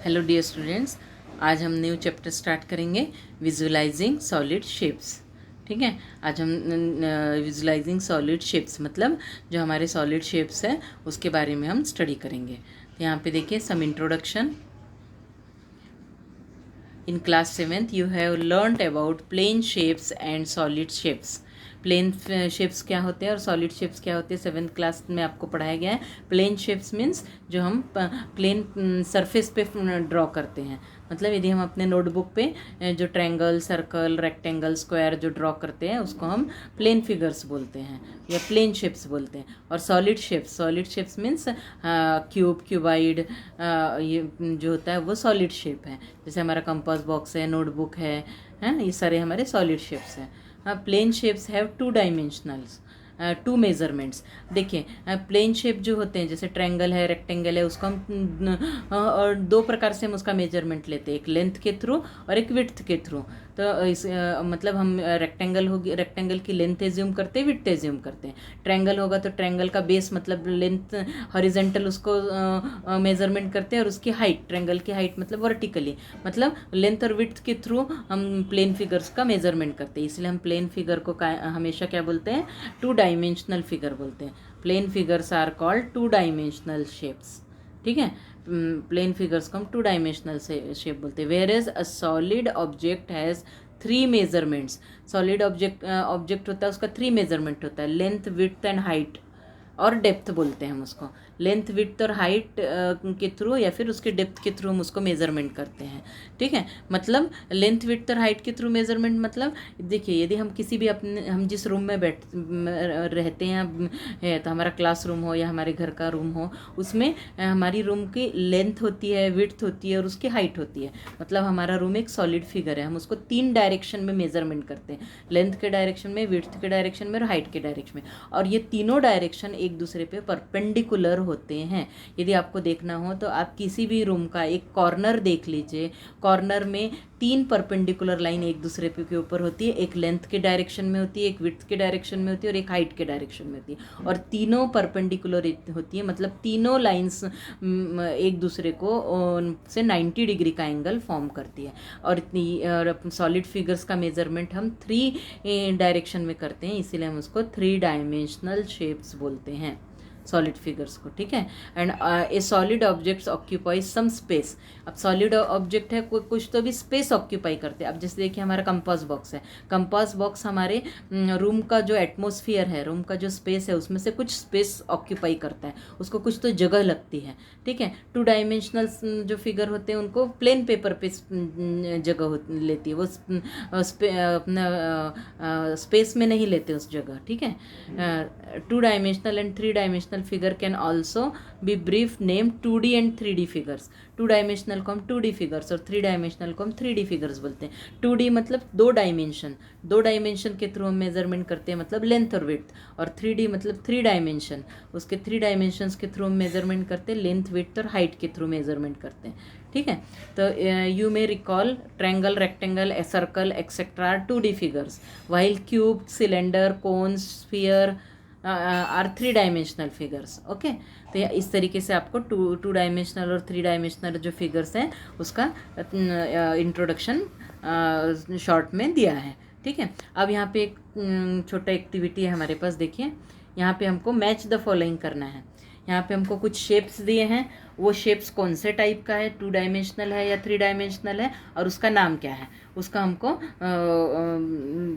Hello dear students, आज हम new chapter start करेंगे विजुअलाइजिंग सॉलिड शेप्स। ठीक है, आज हम विजुअलाइजिंग सॉलिड शेप्स मतलब जो हमारे सॉलिड शेप्स हैं उसके बारे में हम स्टडी करेंगे। तो यहाँ पे देखिए some introduction. In class 7th you have learnt about plane shapes and solid shapes। Plane shapes क्या होते हैं और सॉलिड शेप्स क्या होते हैं 7th क्लास में आपको पढ़ाया गया है। प्लेन शेप्स मीन्स जो हम प्लेन सरफेस पे ड्रॉ करते हैं। मतलब यदि हम अपने नोटबुक पे जो ट्रायंगल, सर्कल, रेक्टेंगल, स्क्वायर जो ड्रॉ करते हैं उसको हम प्लेन फिगर्स बोलते हैं या प्लेन शेप्स बोलते हैं। और solid shapes means cube, cuboid, ये जो होता है वो सॉलिड शेप है। जैसे हमारा कंपास बॉक्स है, नोटबुक है, ये सारे हमारे सॉलिड शेप्स हैं। Plane shapes have two dimensionals, two measurements. देखिए प्लेन शेप जो होते हैं जैसे ट्रायंगल है, रेक्टेंगल है, उसको हम और दो प्रकार से हम उसका मेजरमेंट लेते हैं, एक लेंथ के थ्रू और एक विड्थ के थ्रू। तो इस मतलब हम रेक्टेंगल की लेंथ एज्यूम करते हैं, विड्थ एज्यूम करते हैं। ट्रायंगल होगा तो ट्रायंगल का बेस मतलब लेंथ हॉरिजेंटल उसको मेजरमेंट करते हैं और उसकी हाइट, ट्रायंगल की हाइट मतलब वर्टिकली, मतलब लेंथ और विड्थ के थ्रू हम प्लेन फिगर्स का मेजरमेंट करते हैं। इसलिए हम प्लेन फिगर को हमेशा क्या बोलते हैं, टू डायमेंशनल फिगर बोलते हैं। Plane figures are called two dimensional shapes. ठीक है, प्लेन फिगर्स को हम टू डायमेंशनल शेप बोलते हैं। Whereas a solid object has 3 measurements. Solid object होता है उसका 3 मेजरमेंट होता है, लेंथ, विड्थ एंड हाइट और डेप्थ बोलते हैं हम उसको। लेंथ, विड्थ और हाइट के थ्रू या फिर उसके डेप्थ के थ्रू हम उसको मेजरमेंट करते हैं। ठीक है, मतलब लेंथ, विड्थ और हाइट के थ्रू मेजरमेंट मतलब देखिए यदि हम किसी भी हम जिस रूम में रहते हैं तो हमारा क्लासरूम हो या हमारे घर का रूम हो, उसमें हमारी रूम की लेंथ होती है, विड्थ होती है और उसकी हाइट होती है। मतलब हमारा रूम एक सॉलिड फिगर है, हम उसको 3 डायरेक्शन में मेजरमेंट करते हैं, लेंथ के डायरेक्शन में, विड्थ के डायरेक्शन में और हाइट के डायरेक्शन में। और ये तीनों डायरेक्शन एक दूसरे पे परपेंडिकुलर होते हैं। यदि आपको देखना हो तो आप किसी भी रूम का एक कॉर्नर देख लीजिए, कॉर्नर में 3 परपेंडिकुलर लाइन एक दूसरे के ऊपर होती है, एक लेंथ के डायरेक्शन में होती है, एक विड्थ के डायरेक्शन में होती है और एक हाइट के डायरेक्शन में होती है। और तीनों परपेंडिकुलर होती है, मतलब तीनों लाइंस एक दूसरे को से 90 डिग्री का एंगल फॉर्म करती है। और सॉलिड फिगर्स का मेजरमेंट हम 3 डायरेक्शन में करते हैं, इसीलिए हम उसको 3 डायमेंशनल शेप्स बोलते हैं सॉलिड फिगर्स को। ठीक है, and a solid objects occupy some space. अब सॉलिड ऑब्जेक्ट है, कुछ तो भी स्पेस ऑक्यूपाई करते हैं। अब जैसे देखिए हमारा कंपास बॉक्स है, कंपास बॉक्स हमारे रूम का जो एटमॉस्फेयर है, रूम का जो स्पेस है उसमें से कुछ स्पेस ऑक्यूपाई करता है, उसको कुछ तो जगह लगती है। ठीक है, 2 डायमेंशनल जो फिगर होते हैं उनको प्लेन पेपर पे जगह लेती है, वो अपना स्पेस में नहीं लेते उस जगह। ठीक है, 2 dimensional and 3 dimensional figure can also be brief name 2D and 3D figures. 2 dimensional को हम 2D फिगर्स और 3 डायमेंशनल को हम 3D फिगर्स बोलते हैं। 2D मतलब 2 डायमेंशन के थ्रू हम मेजरमेंट करते हैं, मतलब लेंथ और विड्थ। और 3D मतलब 3 डायमेंशन, उसके 3 डायमेंशंस के थ्रू हम मेजरमेंट करते हैं, लेंथ, विड्थ और हाइट के थ्रू मेजरमेंट करते हैं। ठीक है, तो you may recall triangle, rectangle, circle etcetera 2D figures, while cube, cylinder, cone, sphere are 3 dimensional figures. Okay, तो इस तरीके से आपको टू डायमेंशनल और 3 डायमेंशनल जो फिगर्स हैं उसका इंट्रोडक्शन शॉर्ट में दिया है। ठीक है, अब यहाँ पे एक छोटा एक्टिविटी है हमारे पास। देखिए यहाँ पे हमको मैच द फॉलोइंग करना है। यहाँ पे हमको कुछ शेप्स दिए हैं, वो शेप्स कौन से टाइप का है, 2 डायमेंशनल है या 3 डायमेंशनल है और उसका नाम क्या है, उसका हमको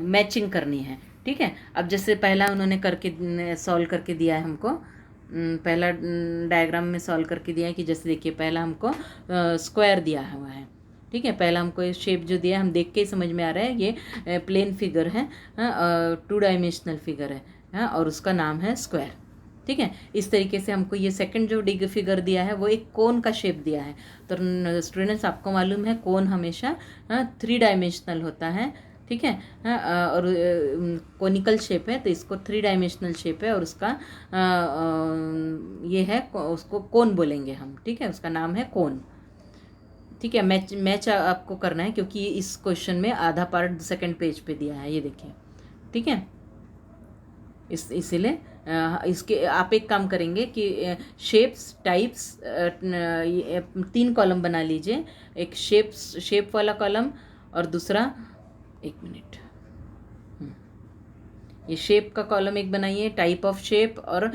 मैचिंग करनी है। ठीक है, अब जैसे पहला उन्होंने करके सॉल्व करके दिया है हमको, पहला डायग्राम में सॉल्व करके दिया है कि जैसे देखिए पहला हमको स्क्वायर दिया हुआ है। ठीक है, पहला हमको ये शेप जो दिया है हम देख के ही समझ में आ रहा है ये प्लेन फिगर है, 2 डायमेंशनल फिगर है और उसका नाम है स्क्वायर। ठीक है, इस तरीके से हमको ये सेकंड जो फिगर दिया है वो एक कोन का शेप दिया है। तो स्टूडेंट्स आपको मालूम है कोन हमेशा 3 डायमेंशनल होता है। ठीक है, और कोनिकल शेप है तो इसको 3 डायमेंशनल शेप है और उसका ये है, उसको कोन बोलेंगे हम। ठीक है, उसका नाम है कोन। ठीक है, मैच आपको करना है क्योंकि इस क्वेश्चन में आधा पार्ट 2nd पेज पे दिया है, ये देखिए। ठीक है, इसीलिए इसके आप एक काम करेंगे कि शेप्स टाइप्स 3 कॉलम बना लीजिए। एक शेप वाला कॉलम और दूसरा, एक मिनट, ये शेप का कॉलम एक बनाइए, टाइप ऑफ शेप और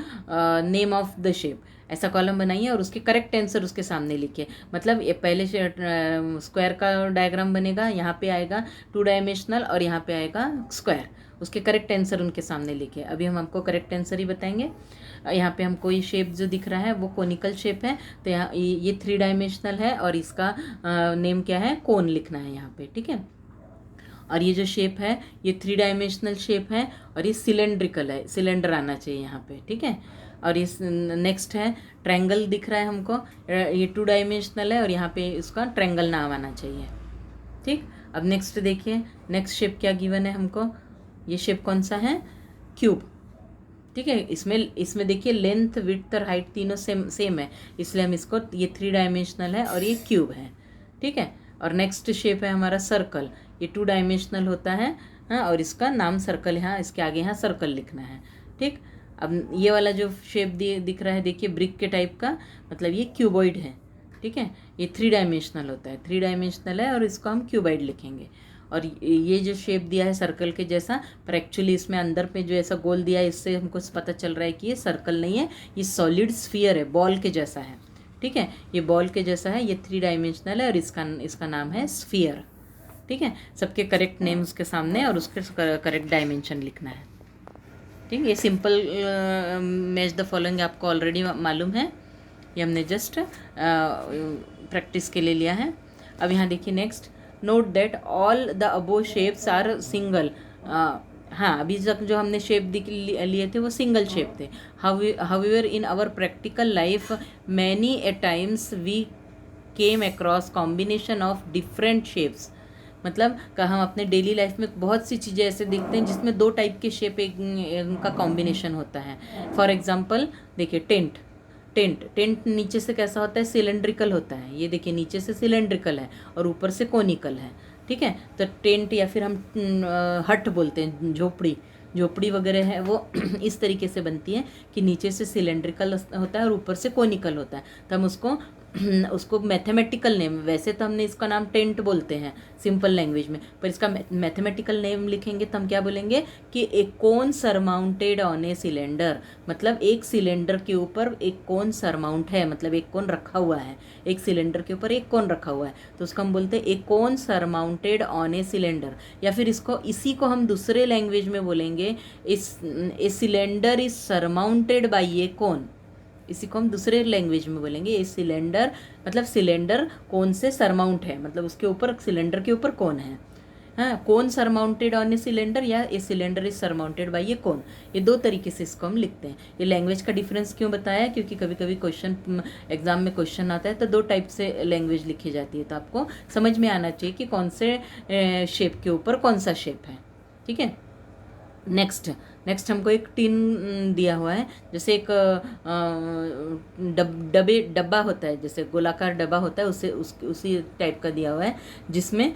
नेम ऑफ द शेप, ऐसा कॉलम बनाइए और उसके करेक्ट आंसर उसके सामने लिखिए। मतलब ये पहले स्क्वायर का डायग्राम बनेगा, यहाँ पे आएगा 2 डायमेंशनल और यहाँ पे आएगा स्क्वायर, उसके करेक्ट आंसर उनके सामने लिखिए। अभी हम आपको करेक्ट आंसर ही बताएंगे। यहाँ पे हमको ये शेप जो दिख रहा है वो कोनिकल शेप है, तो यहाँ ये 3 डायमेंशनल है और इसका नेम क्या है, कोन लिखना है यहाँ पे, ठीक है। और ये जो शेप है ये 3 डायमेंशनल शेप है और ये सिलेंड्रिकल है, सिलेंडर आना चाहिए यहाँ पे, ठीक है। और इस नेक्स्ट है ट्रायंगल दिख रहा है हमको, ये 2 डायमेंशनल है और यहाँ पे इसका ट्रायंगल नाम आना चाहिए, ठीक। अब नेक्स्ट देखिए, नेक्स्ट शेप क्या गिवन है हमको, ये शेप कौन सा है, क्यूब, ठीक है। इसमें देखिए लेंथ विड्थ और हाइट तीनों सेम है, इसलिए हम इसको, ये 3 डायमेंशनल है और ये क्यूब है, ठीक है। और नेक्स्ट शेप है हमारा सर्कल, ये 2 डायमेंशनल होता है, हाँ, और इसका नाम सर्कल, यहाँ इसके आगे यहाँ सर्कल लिखना है, ठीक। अब ये वाला जो शेप दिख रहा है देखिए ब्रिक के टाइप का, मतलब ये क्यूबॉइड है, ठीक है। ये 3 डायमेंशनल होता है, 3 डायमेंशनल है और इसको हम क्यूबॉइड लिखेंगे। और ये जो शेप दिया है सर्कल के जैसा, पर एक्चुअली इसमें अंदर पे जो ऐसा गोल दिया है, इससे हमको पता चल रहा है कि ये सर्कल नहीं है, ये सॉलिड स्फीयर है, बॉल के जैसा है, ठीक है। ये बॉल के जैसा है, ये 3 डायमेंशनल है और इसका नाम है स्फीयर, ठीक है। सबके करेक्ट नेम उसके सामने और उसके करेक्ट डायमेंशन लिखना है, ठीक। ये सिंपल मैच द फॉलोइंग आपको ऑलरेडी मालूम है, ये हमने जस्ट प्रैक्टिस के लिए लिया है। अब यहाँ देखिए next, note that all the above shapes are single. हाँ, अभी तक जो हमने शेप लिए थे वो सिंगल शेप थे। However in our practical life many a times we came across combination of different shapes. मतलब हम अपने डेली लाइफ में बहुत सी चीज़ें ऐसे देखते हैं जिसमें 2 टाइप के शेप का कॉम्बिनेशन होता है। फॉर एग्जांपल देखिए टेंट नीचे से कैसा होता है, सिलेंड्रिकल होता है, ये देखिए नीचे से सिलेंड्रिकल है और ऊपर से कोनिकल है, ठीक है। तो टेंट या फिर हम हट बोलते हैं, झोपड़ी वगैरह है वो इस तरीके से बनती है कि नीचे से सिलेंड्रिकल होता है और ऊपर से कोनिकल होता है। तो हम उसको मैथमेटिकल नेम, वैसे तो हमने इसका नाम टेंट बोलते हैं सिंपल लैंग्वेज में, पर इसका मैथमेटिकल नेम लिखेंगे तो हम क्या बोलेंगे कि एक cone surmounted on a cylinder. मतलब एक सिलेंडर के ऊपर एक कोन सरमाउंट है, मतलब एक कोन रखा हुआ है, एक सिलेंडर के ऊपर एक कोन रखा हुआ है, तो उसका हम बोलते हैं एक cone surmounted on a cylinder. या फिर इसी को हम दूसरे लैंग्वेज में बोलेंगे, a cylinder is surmounted by a cone. इसी को हम दूसरे लैंग्वेज में बोलेंगे, ये सिलेंडर, मतलब सिलेंडर कोन से सरमाउंट है, मतलब उसके ऊपर, सिलेंडर के ऊपर कोन है, हाँ। कोन सरमाउंटेड ऑन ए सिलेंडर या ए सिलेंडर इज सरमाउंटेड बाई ये कोन, ये 2 तरीके से इसको हम लिखते हैं। ये लैंग्वेज का डिफरेंस क्यों बताया, क्योंकि कभी कभी क्वेश्चन एग्जाम में क्वेश्चन आता है तो 2 टाइप से लैंग्वेज लिखी जाती है, तो आपको समझ में आना चाहिए कि कौन से शेप के ऊपर कौन सा शेप है, ठीक है। नेक्स्ट हमको एक टिन दिया हुआ है, जैसे एक डब्बा होता है, जैसे गोलाकार डब्बा होता है, उसी टाइप का दिया हुआ है, जिसमें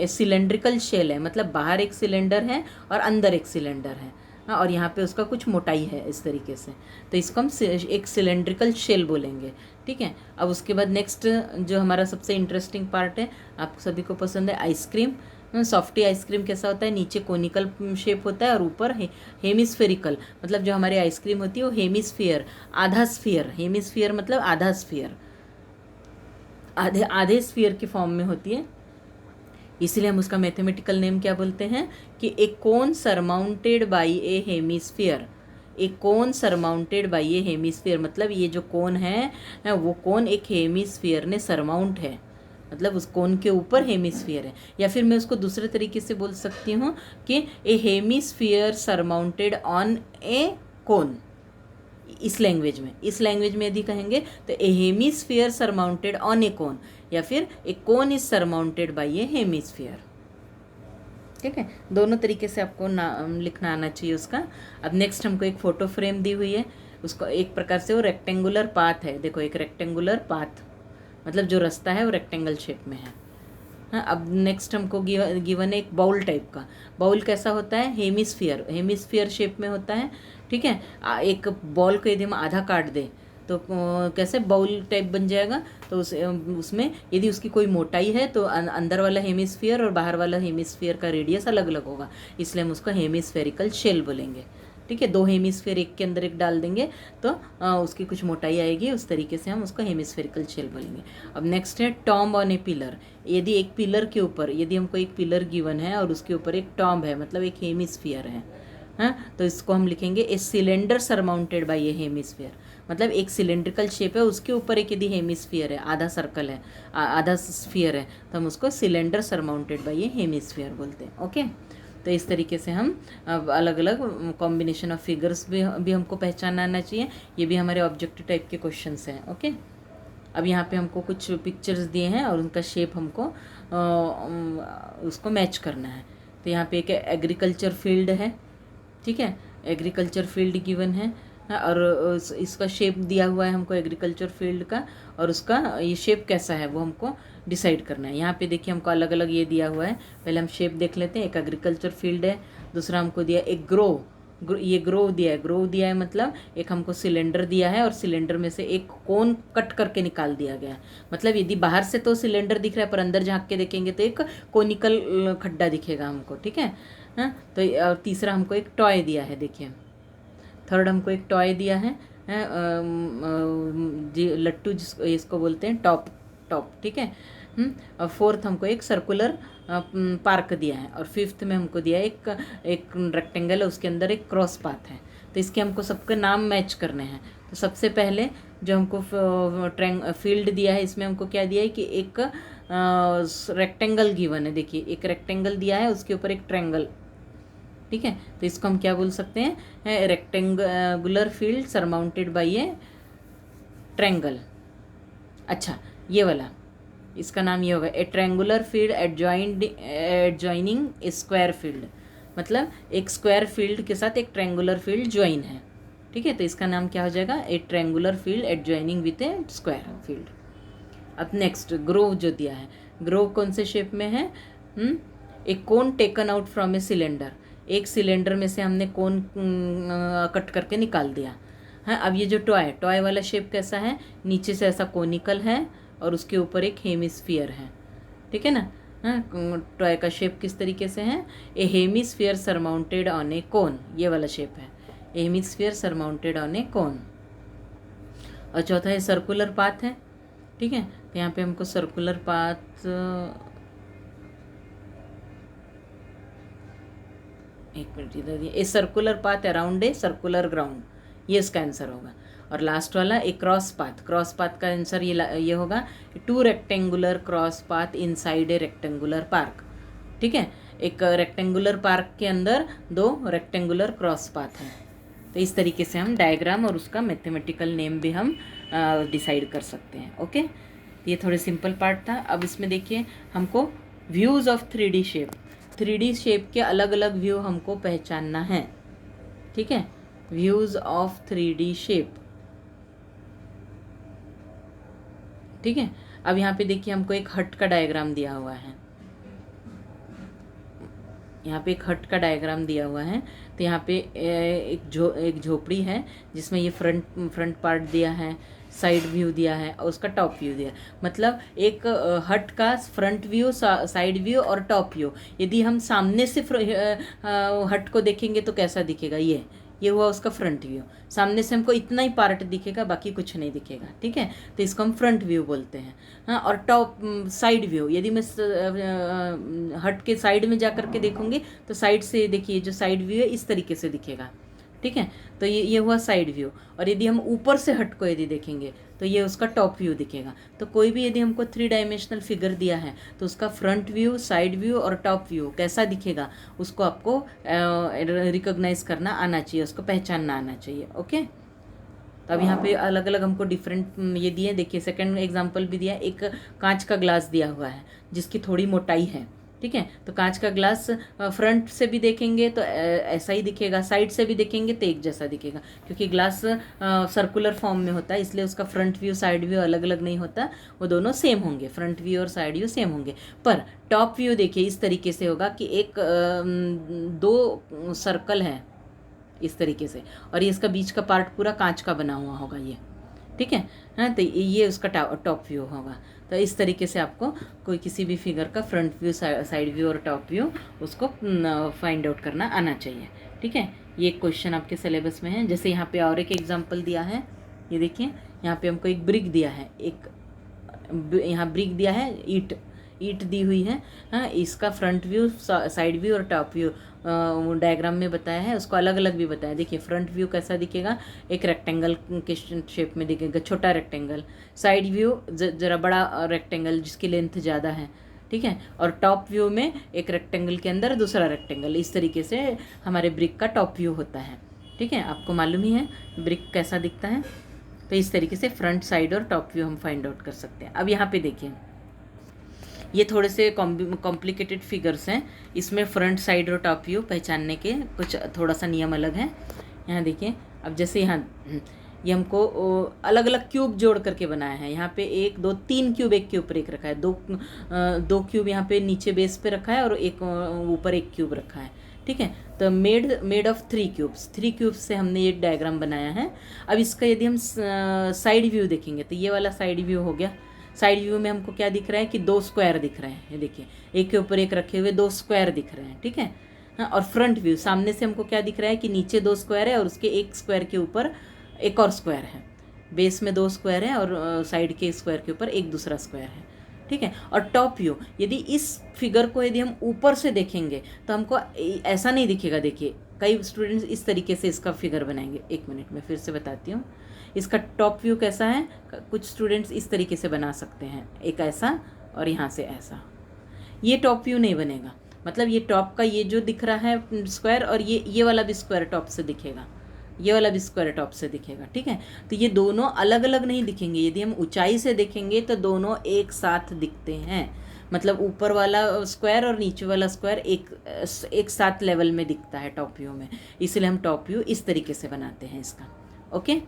सिलेंड्रिकल शेल है, मतलब बाहर एक सिलेंडर है और अंदर एक सिलेंडर है, और यहाँ पे उसका कुछ मोटाई है इस तरीके से, तो इसको हम एक सिलेंड्रिकल शेल बोलेंगे, ठीक है। अब उसके बाद नेक्स्ट जो हमारा सबसे इंटरेस्टिंग पार्ट है, आप सभी को पसंद है आइसक्रीम। सॉफ्टी आइसक्रीम कैसा होता है, नीचे कोनिकल शेप होता है और ऊपर हेमिस्फेरिकल, मतलब जो हमारी आइसक्रीम होती है वो हेमिस्फीयर, आधा स्फीयर, हेमिस्फीयर मतलब आधा स्फीयर, आधे स्फीयर के फॉर्म में होती है, इसीलिए हम उसका मैथमेटिकल नेम क्या बोलते हैं कि a cone surmounted by a hemisphere. A cone surmounted by a hemisphere, मतलब ये जो कोन है वो कोन एक हेमिस्फीयर ने सरमाउंट है, मतलब उस कोन के ऊपर हेमिस्फीयर है। या फिर मैं उसको दूसरे तरीके से बोल सकती हूँ कि a hemisphere surmounted on a cone. इस लैंग्वेज में यदि कहेंगे तो a hemisphere surmounted on a cone, या फिर a cone is surmounted by a hemisphere, ठीक है। दोनों तरीके से आपको लिखना आना चाहिए उसका। अब नेक्स्ट हमको एक फ़ोटो फ्रेम दी हुई है, उसको एक प्रकार से वो रेक्टेंगुलर पाथ है, देखो एक रेक्टेंगुलर पाथ, मतलब जो रास्ता है वो रेक्टेंगल शेप में है, हाँ। अब नेक्स्ट हमको गिवन है एक बाउल टाइप का। बाउल कैसा होता है, हेमिस्फीयर शेप में होता है, ठीक है। एक बॉल को यदि हम आधा काट दें तो कैसे बाउल टाइप बन जाएगा। तो उसमें यदि उसकी कोई मोटाई है तो अंदर वाला हेमिस्फीयर और बाहर वाला हेमिस्फीयर का रेडियस अलग अलग होगा, इसलिए हम उसको हेमिस्फेरिकल शेल बोलेंगे। ठीक है, 2 हेमिस्फीयर एक के अंदर एक डाल देंगे तो उसकी कुछ मोटाई आएगी, उस तरीके से हम उसको हेमिस्फेरिकल शेल बोलेंगे। अब नेक्स्ट है टॉम्ब ऑन ए पिलर। यदि एक पिलर के ऊपर, यदि हमको एक पिलर गिवन है और उसके ऊपर एक टॉम्ब है, मतलब एक हेमिस्फीयर है, हाँ, तो इसको हम लिखेंगे a cylinder surmounted bye A hemisphere. मतलब एक सिलेंड्रिकल शेप है, उसके ऊपर एक यदि हेमिस्फीयर है, आधा सर्कल है, आधा स्फीयर है, तो हम उसको सिलेंडर सरमाउंटेड बाय ए हेमिस्फीयर बोलते हैं। ओके, तो इस तरीके से हम अलग अलग कॉम्बिनेशन ऑफ फिगर्स भी हमको पहचानना आना चाहिए। ये भी हमारे ऑब्जेक्टिव टाइप के क्वेश्चंस हैं। ओके, अब यहाँ पे हमको कुछ पिक्चर्स दिए हैं और उनका शेप हमको उसको मैच करना है। तो यहाँ पे एक एग्रीकल्चर फील्ड है, ठीक है, एग्रीकल्चर फील्ड गिवन है और इसका शेप दिया हुआ है हमको एग्रीकल्चर फील्ड का, और उसका ये शेप कैसा है वो हमको डिसाइड करना है। यहाँ पे देखिए हमको अलग अलग ये दिया हुआ है, पहले हम शेप देख लेते हैं। एक एग्रीकल्चर फील्ड है, दूसरा हमको दिया एक ये ग्रो दिया है, मतलब एक हमको सिलेंडर दिया है और सिलेंडर में से एक कोन कट करके निकाल दिया गया है। मतलब यदि बाहर से तो सिलेंडर दिख रहा है पर अंदर झांक के देखेंगे तो एक कोनिकल खड्डा दिखेगा हमको, ठीक है। हाँ, तो और तीसरा हमको एक टॉय दिया है, देखिए थर्ड हमको एक टॉय दिया है, लट्टू इसको बोलते हैं, टॉप, ठीक है। और फोर्थ हमको एक सर्कुलर पार्क दिया है, और फिफ्थ में हमको दिया है एक रेक्टेंगल है, उसके अंदर एक क्रॉस पाथ है। तो इसके हमको सबके नाम मैच करने हैं। तो सबसे पहले जो हमको फील्ड दिया है, इसमें हमको क्या दिया है कि एक रेक्टेंगल गिवन है। देखिए एक रेक्टेंगल दिया है, उसके ऊपर एक ट्रायंगल, ठीक है। तो इसको हम क्या बोल सकते हैं, रेक्टेंगुलर फील्ड सरमाउंटेड बाय ए ट्रायंगल। अच्छा, ये वाला इसका नाम ये होगा ए ट्रायंगुलर फील्ड एडजॉइनिंग ए स्क्वायर फील्ड। मतलब एक स्क्वायर फील्ड के साथ एक ट्रायंगुलर फील्ड ज्वाइन है, ठीक है। तो इसका नाम क्या हो जाएगा, a triangular field adjoining with a square field. अब नेक्स्ट ग्रोव जो दिया है, ग्रोव कौन से शेप में है, एक cone taken out from a cylinder. एक सिलेंडर में से हमने कोन कट करके निकाल दिया। हाँ, अब ये जो टॉय वाला शेप कैसा है, नीचे से ऐसा कोनिकल है और उसके ऊपर एक हेमिस्फीयर है, ठीक है ना। हाँ, टॉय का शेप किस तरीके से है, ए हेमिस्फीयर सरमाउंटेड ऑन ए कोन, ये वाला शेप है, हेमिस्फीयर सरमाउंटेड ऑन ए कोन। और चौथा है सर्कुलर पाथ है, ठीक है। तो यहाँ पे हमको सर्कुलर पाथ, एक मिनट इधर दिए, a circular path around a circular ground, ये इसका आंसर होगा। और लास्ट वाला एक क्रॉस पाथ का आंसर ये होगा, 2 rectangular cross path inside a rectangular park, ठीक है। एक रेक्टेंगुलर पार्क के अंदर 2 रेक्टेंगुलर क्रॉस पाथ हैं। तो इस तरीके से हम डायग्राम और उसका मैथमेटिकल नेम भी हम डिसाइड कर सकते हैं। ओके, ये थोड़े सिंपल पार्ट था। अब इसमें देखिए हमको views of 3D shape, 3D shape के अलग अलग व्यू हमको पहचानना है, ठीक है। व्यूज़ ऑफ 3D शेप, ठीक है। अब यहाँ पे देखिए हमको एक हट का डायग्राम दिया हुआ है, यहाँ पे एक हट का डायग्राम दिया हुआ है। तो यहाँ पे एक झोपड़ी है जिसमें ये फ्रंट पार्ट दिया है, साइड व्यू दिया है और उसका टॉप व्यू दिया है। मतलब एक हट का फ्रंट व्यू, साइड व्यू और टॉप व्यू, यदि हम सामने से हट को देखेंगे तो कैसा दिखेगा, ये हुआ उसका फ्रंट व्यू। सामने से हमको इतना ही पार्ट दिखेगा, बाकी कुछ नहीं दिखेगा, ठीक है। तो इसको हम फ्रंट व्यू बोलते हैं। हाँ, और टॉप साइड व्यू, यदि मैं हट के साइड में जा कर के देखूंगी तो साइड से देखिए जो साइड व्यू है इस तरीके से दिखेगा, ठीक है। तो ये हुआ साइड व्यू। और यदि हम ऊपर से हट को यदि देखेंगे तो ये उसका टॉप व्यू दिखेगा। तो कोई भी यदि हमको 3 डायमेंशनल फिगर दिया है तो उसका फ्रंट व्यू, साइड व्यू और टॉप व्यू कैसा दिखेगा, उसको आपको रिकॉग्नाइज करना आना चाहिए, उसको पहचानना आना चाहिए। ओके, तो अब यहाँ पे अलग अलग हमको डिफरेंट ये दिए। देखिए सेकंड एग्जांपल भी दिया, एक कांच का ग्लास दिया हुआ है जिसकी थोड़ी मोटाई है, ठीक है। तो कांच का ग्लास फ्रंट से भी देखेंगे तो ऐसा ही दिखेगा, साइड से भी देखेंगे तो एक जैसा दिखेगा, क्योंकि ग्लास सर्कुलर फॉर्म में होता है, इसलिए उसका फ्रंट व्यू साइड व्यू अलग अलग नहीं होता, वो दोनों सेम होंगे, फ्रंट व्यू और साइड व्यू सेम होंगे। पर टॉप व्यू देखिए इस तरीके से होगा कि एक 2 सर्कल हैं, इस तरीके से, और ये इसका बीच का पार्ट पूरा कांच का बना हुआ होगा ये, ठीक है। हाँ, तो ये उसका टॉप व्यू होगा। तो इस तरीके से आपको कोई किसी भी फिगर का फ्रंट व्यू, साइड व्यू और टॉप व्यू उसको फाइंड आउट करना आना चाहिए, ठीक है। ये एक क्वेश्चन आपके सिलेबस में है। जैसे यहाँ पे और एक एग्जांपल दिया है, ये देखिए यहाँ पे हमको एक ब्रिक दिया है, यहाँ ब्रिक दिया है, ईट दी हुई है। हाँ, इसका फ्रंट व्यू, साइड व्यू और टॉप व्यू डायग्राम में बताया है, उसको अलग अलग भी बताया। देखिए फ्रंट व्यू कैसा दिखेगा, एक रेक्टेंगल के शेप में दिखेगा, छोटा रेक्टेंगल। साइड व्यू जरा बड़ा रेक्टेंगल जिसकी लेंथ ज़्यादा है, ठीक है। और टॉप व्यू में एक रेक्टेंगल के अंदर दूसरा रेक्टेंगल। इस तरीके से हमारे ब्रिक का टॉप व्यू होता है, ठीक है। आपको मालूम ही है ब्रिक कैसा दिखता है। तो इस तरीके से फ्रंट, साइड और टॉप व्यू हम फाइंड आउट कर सकते हैं। अब यहाँ पे देखिए, ये थोड़े से कॉम्प्लिकेटेड फिगर्स हैं, इसमें फ्रंट, साइड और टॉप व्यू पहचानने के कुछ थोड़ा सा नियम अलग है। यहाँ देखिए, अब जैसे यहाँ ये हमको अलग अलग क्यूब जोड़ करके बनाया है। यहाँ पे 1 2 3 क्यूब एक के ऊपर एक रखा है, दो क्यूब यहाँ पे नीचे बेस पे रखा है और एक ऊपर एक क्यूब रखा है, ठीक है। तो मेड ऑफ 3 क्यूब्स से हमने ये डायग्राम बनाया है। अब इसका यदि हम साइड व्यू देखेंगे तो ये वाला साइड व्यू हो गया। साइड व्यू में हमको क्या दिख रहा है कि 2 स्क्वायर दिख रहे हैं, ये देखिए एक के ऊपर एक रखे हुए 2 स्क्वायर दिख रहे हैं, ठीक है। हाँ, और फ्रंट व्यू सामने से हमको क्या दिख रहा है कि नीचे 2 स्क्वायर है और उसके एक स्क्वायर के ऊपर एक और स्क्वायर है। बेस में 2 स्क्वायर है और साइड के स्क्वायर के ऊपर एक दूसरा स्क्वायर है, ठीक है। और टॉप व्यू, यदि इस फिगर को यदि हम ऊपर से देखेंगे तो हमको ऐसा नहीं दिखेगा। देखिए कई स्टूडेंट्स इस तरीके से इसका फिगर बनाएंगे। एक मिनट में फिर से बताती हूँ, इसका टॉप व्यू कैसा है। कुछ स्टूडेंट्स इस तरीके से बना सकते हैं, एक ऐसा और यहाँ से ऐसा। ये टॉप व्यू नहीं बनेगा, मतलब ये टॉप का ये जो दिख रहा है स्क्वायर, और ये वाला भी स्क्वायर टॉप से दिखेगा, ये वाला भी स्क्वायर टॉप से दिखेगा, ठीक है। तो ये दोनों अलग अलग नहीं दिखेंगे। यदि हम ऊंचाई से देखेंगे तो दोनों एक साथ दिखते हैं, मतलब ऊपर वाला स्क्वायर और नीचे वाला स्क्वायर एक साथ लेवल में दिखता है टॉप व्यू में। इसलिए हम टॉप व्यू इस तरीके से बनाते हैं इसका, ओके।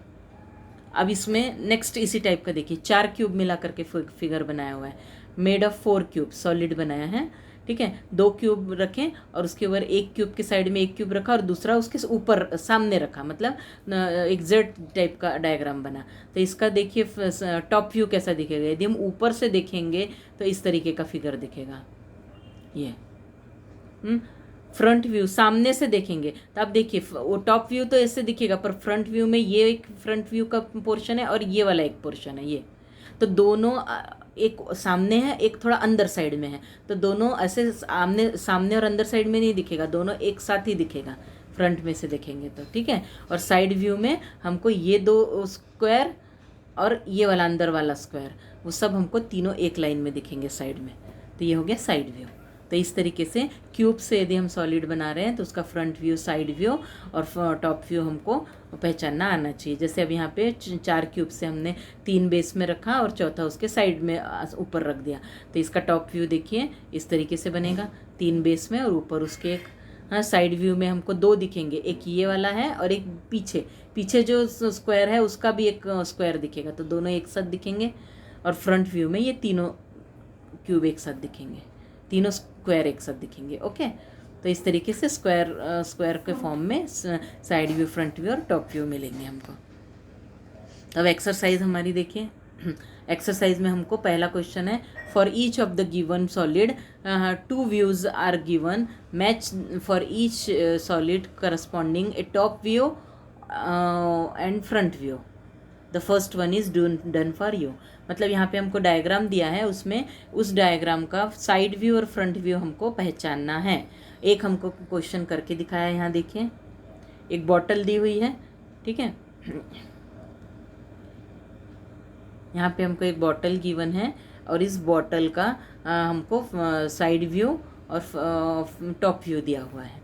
अब इसमें नेक्स्ट इसी टाइप का देखिए, 4 क्यूब मिला करके फिगर बनाया हुआ है, मेड ऑफ 4 क्यूब, सॉलिड बनाया है, ठीक है। 2 क्यूब रखें और उसके ऊपर एक क्यूब के साइड में एक क्यूब रखा और दूसरा उसके ऊपर सामने रखा, मतलब एक जेड टाइप का डायग्राम बना। तो इसका देखिए टॉप व्यू कैसा दिखेगा। यदि हम ऊपर से देखेंगे तो इस तरीके का फिगर दिखेगा ये। फ्रंट व्यू सामने से देखेंगे तो आप देखिए वो टॉप व्यू तो ऐसे दिखेगा, पर फ्रंट व्यू में ये एक फ्रंट व्यू का पोर्शन है और ये वाला एक पोर्शन है, ये तो दोनों एक सामने है, एक थोड़ा अंदर साइड में है, तो दोनों ऐसे सामने और अंदर साइड में नहीं दिखेगा, दोनों एक साथ ही दिखेगा फ्रंट में से देखेंगे तो, ठीक है। और साइड व्यू में हमको ये 2 स्क्वायर और ये वाला अंदर वाला स्क्वायर, वो सब हमको तीनों एक लाइन में दिखेंगे साइड में। तो ये हो गया साइड व्यू। तो इस तरीके से क्यूब से यदि हम सॉलिड बना रहे हैं तो उसका फ्रंट व्यू, साइड व्यू और टॉप व्यू हमको पहचानना आना चाहिए। जैसे अब यहाँ पे 4 क्यूब से हमने 3 बेस में रखा और चौथा उसके साइड में ऊपर रख दिया, तो इसका टॉप व्यू देखिए इस तरीके से बनेगा, 3 बेस में और ऊपर उसके एक। हाँ, साइड व्यू में हमको 2 दिखेंगे, एक ये वाला है और एक पीछे जो स्क्वायर है उसका भी एक स्क्वायर दिखेगा, तो दोनों एक साथ दिखेंगे। और फ्रंट व्यू में ये तीनों क्यूब एक साथ दिखेंगे, तीनों स्क्वायर एक साथ दिखेंगे, ओके। तो इस तरीके से स्क्वायर के फॉर्म में साइड व्यू, फ्रंट व्यू और टॉप व्यू मिलेंगे हमको। अब एक्सरसाइज हमारी देखिए, एक्सरसाइज में हमको पहला क्वेश्चन है, for each of the given solid 2 views are given, match for each solid corresponding a top view and front view, the first one is done for you. मतलब यहाँ पे हमको डायग्राम दिया है, उसमें उस डायग्राम का साइड व्यू और फ्रंट व्यू हमको पहचानना है। एक हमको क्वेश्चन करके दिखाया है, यहाँ देखिए एक बॉटल दी हुई है, ठीक है। यहाँ पे हमको एक बॉटल गिवन है और इस बॉटल का हमको साइड व्यू और टॉप व्यू दिया हुआ है,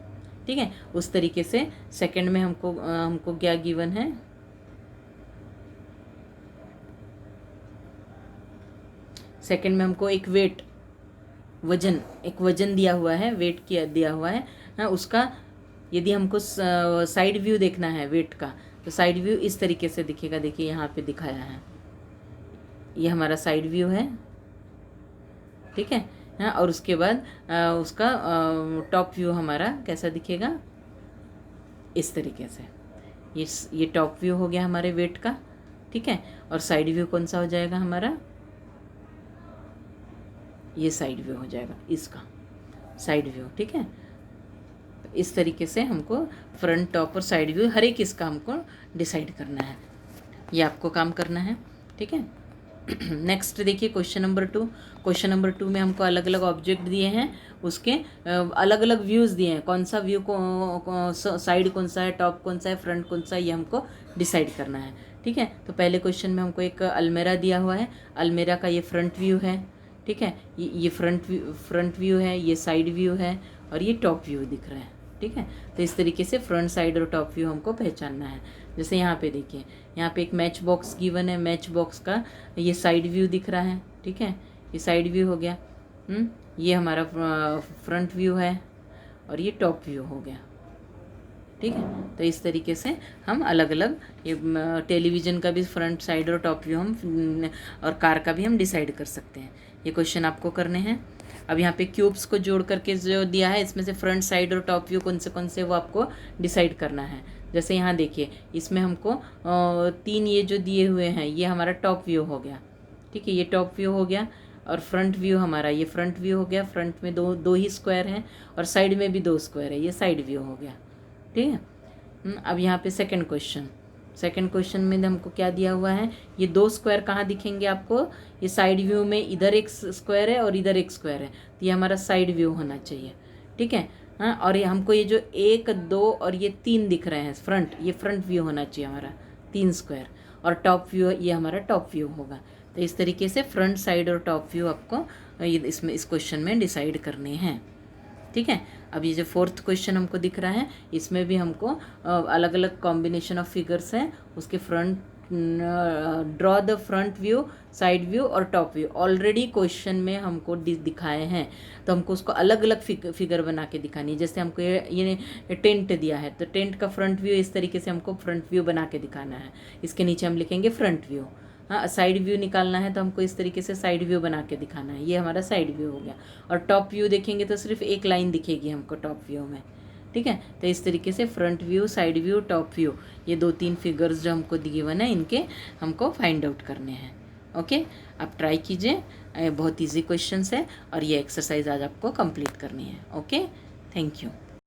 ठीक है। उस तरीके से सेकंड में हमको क्या गिवन है, सेकंड में हमको एक वजन दिया हुआ है, वेट किया दिया हुआ है। हाँ, उसका यदि हमको साइड व्यू देखना है वेट का, तो साइड व्यू इस तरीके से दिखेगा। देखिए यहाँ पे दिखाया है, ये हमारा साइड व्यू है, ठीक है। हाँ, और उसके बाद उसका टॉप व्यू हमारा कैसा दिखेगा, इस तरीके से। ये टॉप व्यू हो गया हमारे वेट का, ठीक है। और साइड व्यू कौन सा हो जाएगा हमारा, ये साइड व्यू हो जाएगा, इसका साइड व्यू, ठीक है। तो इस तरीके से हमको फ्रंट, टॉप और साइड व्यू हर एक इसका हमको डिसाइड करना है, ये आपको काम करना है, ठीक है। नेक्स्ट देखिए क्वेश्चन नंबर 2। क्वेश्चन नंबर 2 में हमको अलग अलग ऑब्जेक्ट दिए हैं, उसके अलग अलग व्यूज़ दिए हैं, कौन सा व्यू को साइड कौन सा है, टॉप कौन सा है, फ्रंट कौन सा है, ये हमको डिसाइड करना है, ठीक है। तो पहले क्वेश्चन में हमको एक अलमेरा दिया हुआ है, अलमेरा का ये फ्रंट व्यू है, ठीक है। ये फ्रंट व्यू है, ये साइड व्यू है और ये टॉप व्यू दिख रहा है, ठीक है। तो इस तरीके से फ्रंट, साइड और टॉप व्यू हमको पहचानना है। जैसे यहाँ पे देखिए, यहाँ पे एक मैच बॉक्स गिवन है, मैच बॉक्स का ये साइड व्यू दिख रहा है, ठीक है। ये साइड व्यू हो गया, ये हमारा फ्रंट व्यू है और ये टॉप व्यू हो गया, ठीक है। तो इस तरीके से हम अलग अलग, ये टेलीविज़न का भी फ्रंट, साइड और टॉप व्यू हम, और कार का भी हम डिसाइड कर सकते हैं। ये क्वेश्चन आपको करने हैं। अब यहाँ पे क्यूब्स को जोड़ करके जो दिया है, इसमें से फ्रंट, साइड और टॉप व्यू कौन से वो आपको डिसाइड करना है। जैसे यहाँ देखिए, इसमें हमको 3 ये जो दिए हुए हैं, ये हमारा टॉप व्यू हो गया, ठीक है। ये टॉप व्यू हो गया और फ्रंट व्यू हमारा, ये फ्रंट व्यू हो गया। फ्रंट में दो ही स्क्वायर हैं और साइड में भी 2 स्क्वायर है, ये साइड व्यू हो गया, ठीक है। अब यहाँ पे सेकंड क्वेश्चन में हमको क्या दिया हुआ है, ये 2 स्क्वायर कहाँ दिखेंगे आपको, ये साइड व्यू में, इधर एक स्क्वायर है और इधर एक स्क्वायर है, तो ये हमारा साइड व्यू होना चाहिए, ठीक है। हाँ, और ये हमको ये जो 1, 2 और ये 3 दिख रहे हैं फ्रंट, ये फ्रंट व्यू होना चाहिए हमारा, 3 स्क्वायर। और टॉप व्यू, ये हमारा टॉप व्यू होगा। तो इस तरीके से फ्रंट, साइड और टॉप व्यू आपको इसमें इस क्वेश्चन में डिसाइड करने हैं, ठीक है। अब ये जो 4th क्वेश्चन हमको दिख रहा है, इसमें भी हमको अलग अलग कॉम्बिनेशन ऑफ फिगर्स हैं, उसके front, draw the front view, side view और टॉप व्यू। ऑलरेडी क्वेश्चन में हमको दिखाए हैं, तो हमको उसको अलग अलग फिगर बना के दिखानी है। जैसे हमको ये टेंट दिया है, तो टेंट का फ्रंट व्यू इस तरीके से हमको फ्रंट व्यू बना के दिखाना है। इसके नीचे हम लिखेंगे फ्रंट व्यू। हाँ, साइड व्यू निकालना है तो हमको इस तरीके से साइड व्यू बना के दिखाना है, ये हमारा साइड व्यू हो गया। और टॉप व्यू देखेंगे तो सिर्फ एक लाइन दिखेगी हमको टॉप व्यू में, ठीक है। तो इस तरीके से front view, side view, top view, ये 2-3 फिगर्स जो हमको दिए हुए हैं, इनके हमको फाइंड आउट करने हैं। ओके, आप ट्राई कीजिए, बहुत ईजी क्वेश्चंस है और ये एक्सरसाइज आज आपको कंप्लीट करनी है। Okay, thank you.